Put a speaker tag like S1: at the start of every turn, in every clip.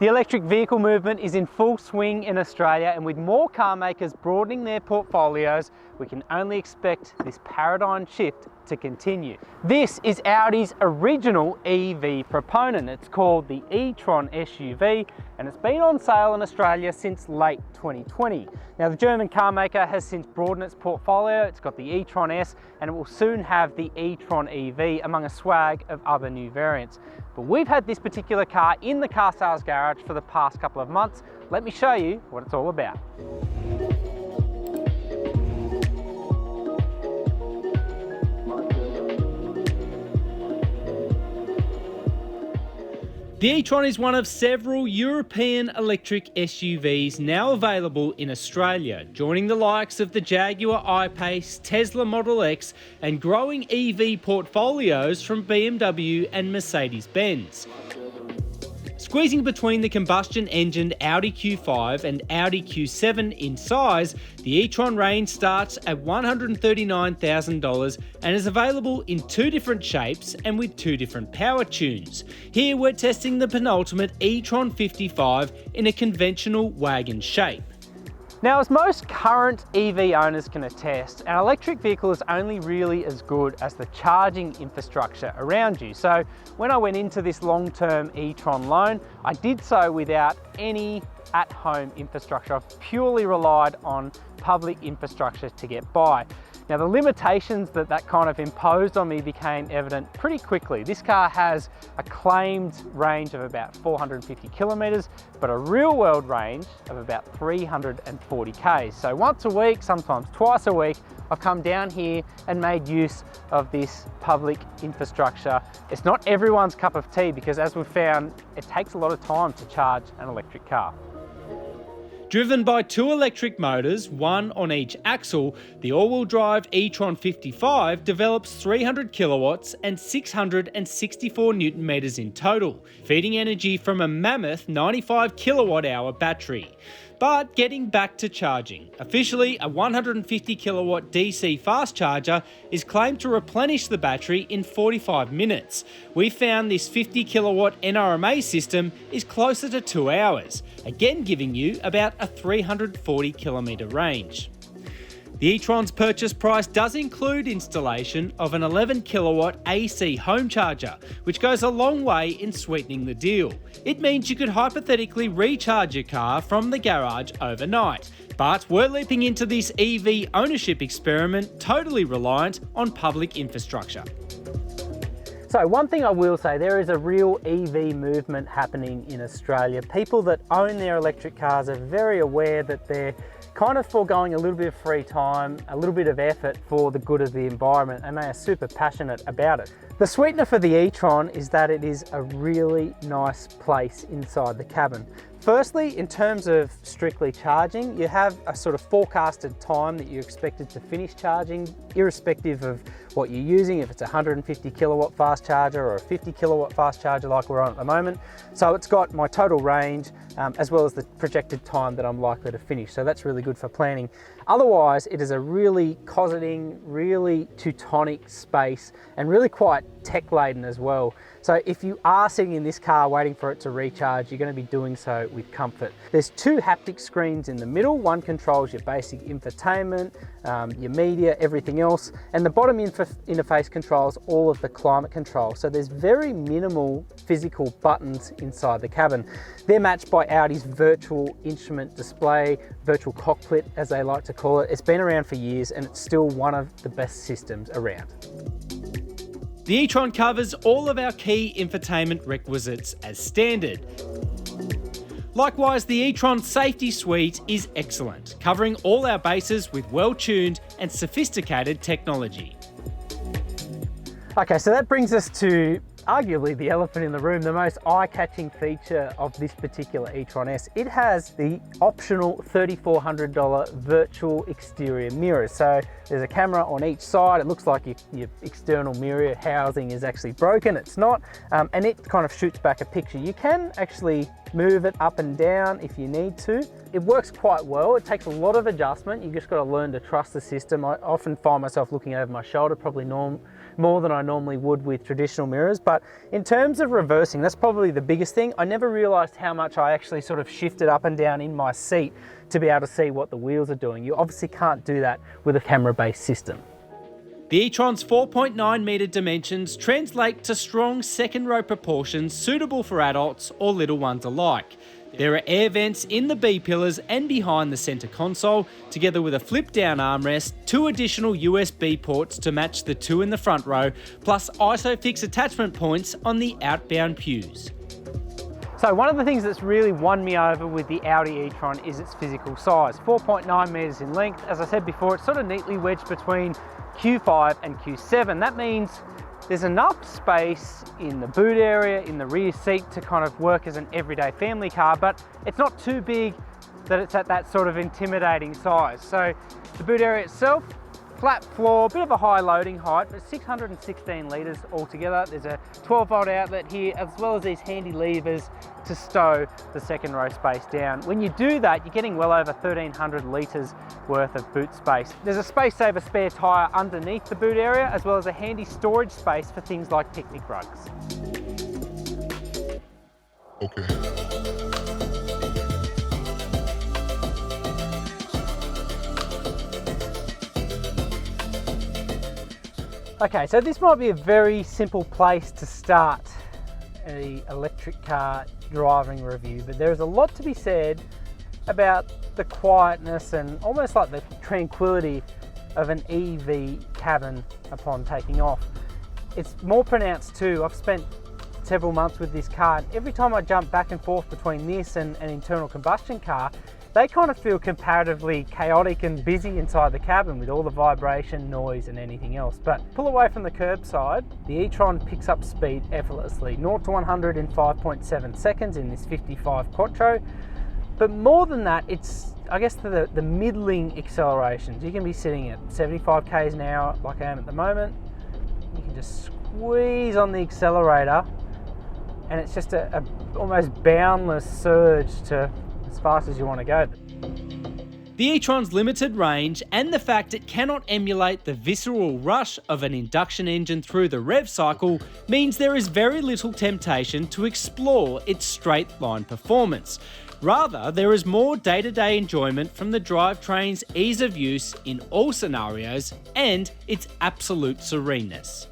S1: The electric vehicle movement is in full swing in Australia, and with more car makers broadening their portfolios, we can only expect this paradigm shift to continue. This is Audi's original EV proponent. It's called the e-tron SUV, and it's been on sale in Australia since late 2020. Now, the German car maker has since broadened its portfolio. It's got the e-tron S, and it will soon have the e-tron EV, among a swag of other new variants. But we've had this particular car in the car sales garage for the past couple of months. Let me show you what it's all about. The e-tron is one of several European electric SUVs now available in Australia, joining the likes of the Jaguar I-Pace, Tesla Model X, and growing EV portfolios from BMW and Mercedes-Benz. Squeezing between the combustion-engined Audi Q5 and Audi Q7 in size, the e-tron range starts at $139,000 and is available in two different shapes and with two different power tunes. Here we're testing the penultimate e-tron 55 in a conventional wagon shape. Now, as most current EV owners can attest, an electric vehicle is only really as good as the charging infrastructure around you. So when I went into this long-term e-tron loan, I did so without any at-home infrastructure. I've purely relied on public infrastructure to get by. Now, the limitations that kind of imposed on me became evident pretty quickly. This car has a claimed range of about 450 kilometers, but a real world range of about 340 k's. So once a week, sometimes twice a week, I've come down here and made use of this public infrastructure. It's not everyone's cup of tea because, as we've found, it takes a lot of time to charge an electric car. Driven by two electric motors, one on each axle, the all-wheel drive e-tron 55 develops 300 kilowatts and 664 newton meters in total, feeding energy from a mammoth 95 kilowatt hour battery. But getting back to charging, officially a 150 kilowatt DC fast charger is claimed to replenish the battery in 45 minutes. We found this 50 kilowatt NRMA system is closer to 2 hours, again giving you about a 340 kilometre range. The e-tron's purchase price does include installation of an 11 kilowatt AC home charger, which goes a long way in sweetening the deal. It means you could hypothetically recharge your car from the garage overnight. But we're leaping into this EV ownership experiment totally reliant on public infrastructure. So one thing I will say, there is a real EV movement happening in Australia. People that own their electric cars are very aware that they're kind of foregoing a little bit of free time, a little bit of effort for the good of the environment, and they are super passionate about it. The sweetener for the e-tron is that it is a really nice place inside the cabin. Firstly, in terms of strictly charging, you have a sort of forecasted time that you're expected to finish charging, irrespective of what you're using, if it's a 150 kilowatt fast charger or a 50 kilowatt fast charger like we're on at the moment. So it's got my total range, as well as the projected time that I'm likely to finish. So that's really good for planning. Otherwise, it is a really cosseting, really Teutonic space, and really quite tech laden as well. So if you are sitting in this car waiting for it to recharge, you're going to be doing so with comfort. There's two haptic screens in the middle. One controls your basic infotainment, your media, everything else. And the bottom interface controls all of the climate control. So there's very minimal physical buttons inside the cabin. They're matched by Audi's virtual instrument display, virtual cockpit as they like to call it. It's been around for years and it's still one of the best systems around. The e-tron covers all of our key infotainment requisites as standard. Likewise, the e-tron Safety Suite is excellent, covering all our bases with well-tuned and sophisticated technology. Okay, so that brings us to arguably the elephant in the room, the most eye-catching feature of this particular e-tron S. It has the optional $3,400 virtual exterior mirror. So there's a camera on each side. It looks like your external mirror housing is actually broken. It's not, and it kind of shoots back a picture. You can actually move it up and down if you need to. It works quite well. It takes a lot of adjustment. You just got to learn to trust the system. I often find myself looking over my shoulder, probably more than I normally would with traditional mirrors. But in terms of reversing, that's probably the biggest thing. I never realized how much I actually sort of shifted up and down in my seat to be able to see what the wheels are doing. You obviously can't do that with a camera-based system. The e-tron's 4.9 metre dimensions translate to strong second row proportions suitable for adults or little ones alike. There are air vents in the B-pillars and behind the centre console, together with a flip-down armrest, 2 additional USB ports to match the 2 in the front row, plus ISOFIX attachment points on the outbound pews. So one of the things that's really won me over with the Audi e-tron is its physical size. 4.9 metres in length. As I said before, it's sort of neatly wedged between Q5 and Q7. That means there's enough space in the boot area, in the rear seat to kind of work as an everyday family car, but it's not too big that it's at that sort of intimidating size. So the boot area itself, flat floor, bit of a high loading height, but 616 litres altogether. There's a 12-volt outlet here, as well as these handy levers to stow the second row space down. When you do that, you're getting well over 1,300 litres worth of boot space. There's a space saver spare tyre underneath the boot area, as well as a handy storage space for things like picnic rugs. Okay, so this might be a very simple place to start an electric car driving review, but there's a lot to be said about the quietness and almost like the tranquility of an EV cabin upon taking off. It's more pronounced too. I've spent several months with this car, and every time I jump back and forth between this and an internal combustion car, they kind of feel comparatively chaotic and busy inside the cabin with all the vibration, noise and anything else. But pull away from the curbside, the e-tron picks up speed effortlessly. 0 to 100 in 5.7 seconds in this 55 Quattro. But more than that, it's, I guess, the middling accelerations. You can be sitting at 75 k's an hour like I am at the moment. You can just squeeze on the accelerator and it's just a almost boundless surge to as fast as you want to go. The e-tron's limited range and the fact it cannot emulate the visceral rush of an induction engine through the rev cycle means there is very little temptation to explore its straight line performance. Rather, there is more day-to-day enjoyment from the drivetrain's ease of use in all scenarios and its absolute sereneness.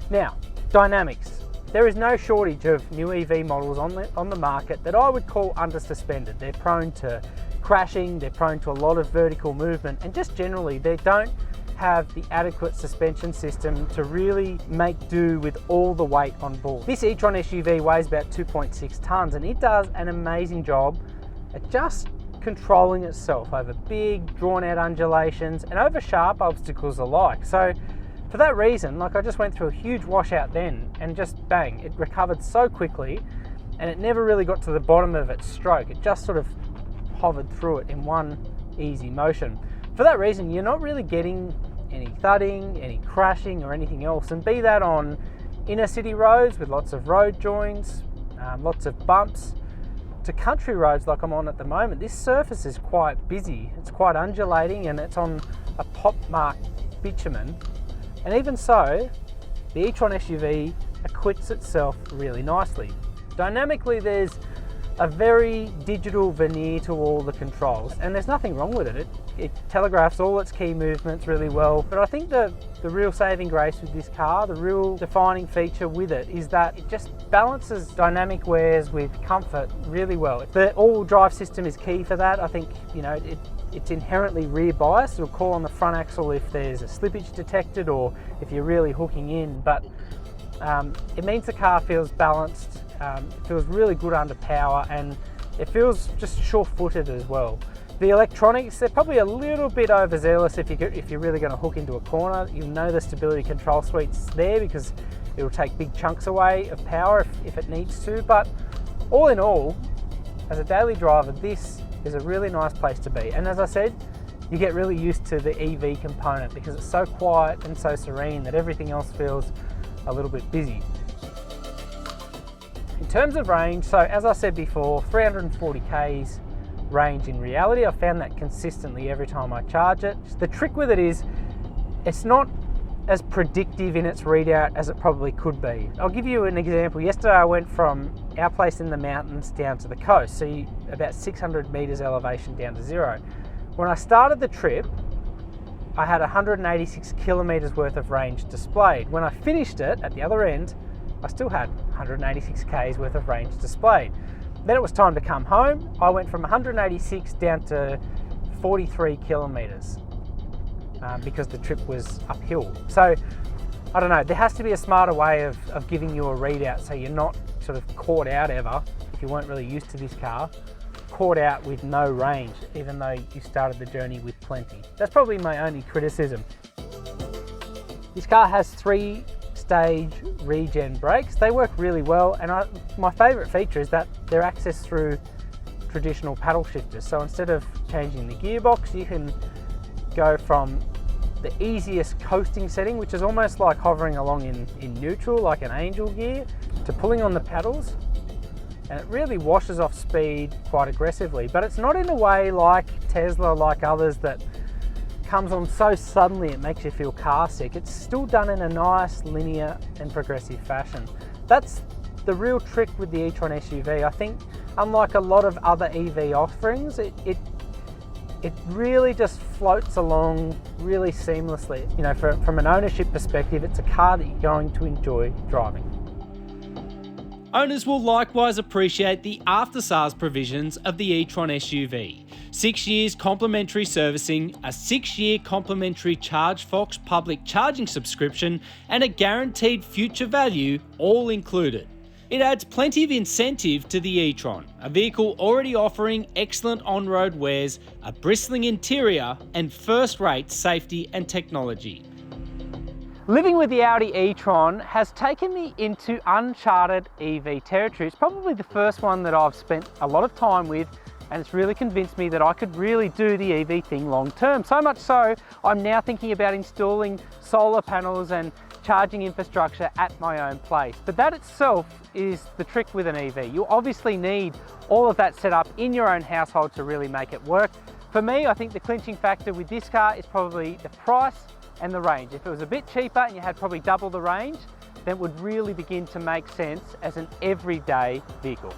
S1: Now, dynamics. There is no shortage of new EV models on the market that I would call under-suspended. They're prone to crashing, they're prone to a lot of vertical movement, and just generally they don't have the adequate suspension system to really make do with all the weight on board. This e-tron SUV weighs about 2.6 tonnes and it does an amazing job at just controlling itself over big, drawn-out undulations and over sharp obstacles alike. So for that reason, like, I just went through a huge washout then and just bang, it recovered so quickly and it never really got to the bottom of its stroke. It just sort of hovered through it in one easy motion. For that reason, you're not really getting any thudding, any crashing or anything else, and be that on inner city roads with lots of road joins, lots of bumps, to country roads like I'm on at the moment. This surface is quite busy, it's quite undulating and it's on a pop-marked bitumen. And even so, the e-tron SUV acquits itself really nicely. Dynamically, there's a very digital veneer to all the controls, and there's nothing wrong with it. It telegraphs all its key movements really well, but I think the real saving grace with this car, the real defining feature with it, is that it just balances dynamic wears with comfort really well. The all-wheel drive system is key for that. I think, you know, it's inherently rear biased. It'll call on the front axle if there's a slippage detected or if you're really hooking in, but it means the car feels balanced, it feels really good under power, and it feels just sure-footed as well. The electronics, they're probably a little bit overzealous if you're really going to hook into a corner. You'll know the stability control suite's there because it'll take big chunks away of power if it needs to, but all in all, as a daily driver, this is a really nice place to be. And as I said, you get really used to the EV component because it's so quiet and so serene that everything else feels a little bit busy. In terms of range, so as I said before, 340 k's range in reality. I've found that consistently every time I charge it. The trick with it is it's not
S2: as predictive in its readout as it probably could be. I'll give you an example. Yesterday I went from our place in the mountains down to the coast, so about 600 meters elevation down to zero. When I started the trip, I had 186 kilometers worth of range displayed. When I finished it at the other end, I still had 186 k's worth of range displayed. Then it was time to come home. I went from 186 down to 43 kilometers because the trip was uphill. So I don't know, there has to be a smarter way of giving you a readout so you're not sort of caught out ever, if you weren't really used to this car, caught out with no range, even though you started the journey with plenty. That's probably my only criticism. This car has 3-stage regen brakes. They work really well, and my favourite feature is that they're accessed through traditional paddle shifters. So instead of changing the gearbox, you can go from the easiest coasting setting, which is almost like hovering along in neutral, like an angel gear, to pulling on the pedals, and it really washes off speed quite aggressively. But it's not in a way like Tesla, like others, that comes on so suddenly it makes you feel car sick. It's still done in a nice, linear and progressive fashion. That's the real trick with the e-tron SUV. I think unlike a lot of other EV offerings, it really just floats along really seamlessly. You know, from an ownership perspective, it's a car that you're going to enjoy driving.
S1: Owners will likewise appreciate the after-sales provisions of the e-tron SUV. 6 years complimentary servicing, a 6-year complimentary ChargeFox public charging subscription, and a guaranteed future value, all included. It adds plenty of incentive to the e-tron, a vehicle already offering excellent on-road wears, a bristling interior, and first-rate safety and technology.
S2: Living with the Audi e-tron has taken me into uncharted EV territory. It's probably the first one that I've spent a lot of time with, and it's really convinced me that I could really do the EV thing long term. So much so, I'm now thinking about installing solar panels and charging infrastructure at my own place. But that itself is the trick with an EV. You obviously need all of that set up in your own household to really make it work. For me, I think the clinching factor with this car is probably the price and the range. If it was a bit cheaper and you had probably double the range, then it would really begin to make sense as an everyday vehicle.